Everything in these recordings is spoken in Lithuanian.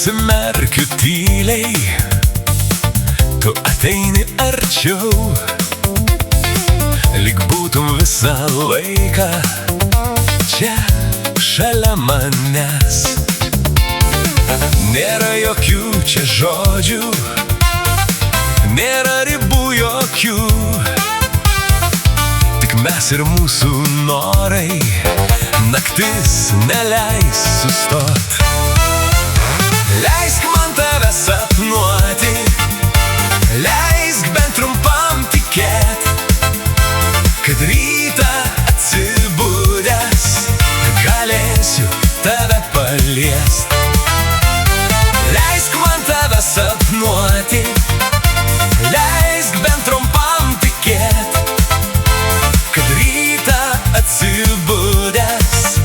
užsimerkiu tyliai, tu ateini arčiau, lyg būtum visą laiką čia šalia manęs. Nėra jokių čia žodžių, nėra ribų jokių, tik mes ir mūsų norai, naktis neleis sustot. Leisk man tave sapnuoti, leisk bent trumpam tikėt, kad rytą atsibudęs galėsiu tave paliest. Leisk man tave sapnuoti, leisk bent trumpam tikėt, kad rytą atsibudęs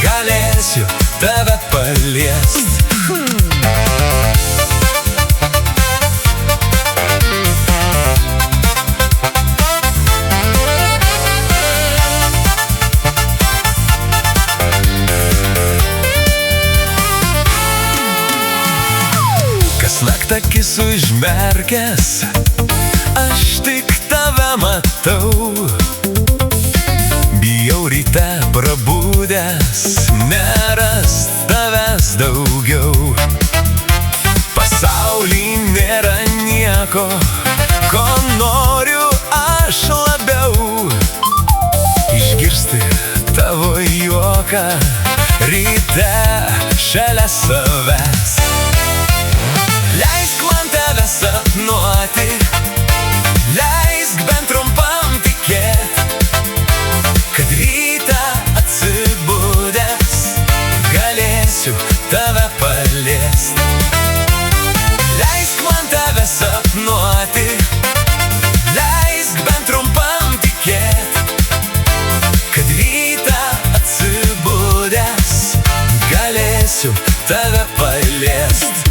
galėsiu tave paliest. Kasnakt akis užmerkęs, aš tik tave matau. Bijau ryte prabudęs, nerast tavęs daugiau. Pasauly nėra nieko, ko noriu aš labiau. Išgirsti tavo juoką ryte šalia savęs. Leisk man tave sapnuoti, leisk bent trumpam tikėt, kad rytą atsibudęs galėsiu tave paliest. Leisk man tave sapnuoti, leisk bent trumpam tikėt, kad rytą atsibudęs galėsiu tave paliest.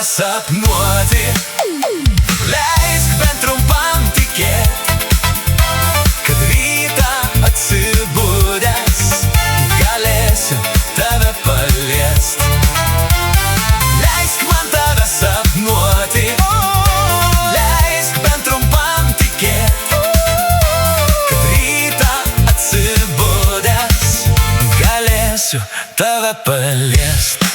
Sapnuoti, leisk bent trumpam tikėt, kad rytą atsibudęs galėsiu tave paliest. Leisk man tave sapnuoti, leisk bent trumpam tikėt, kad rytą atsibudęs galėsiu tave paliest.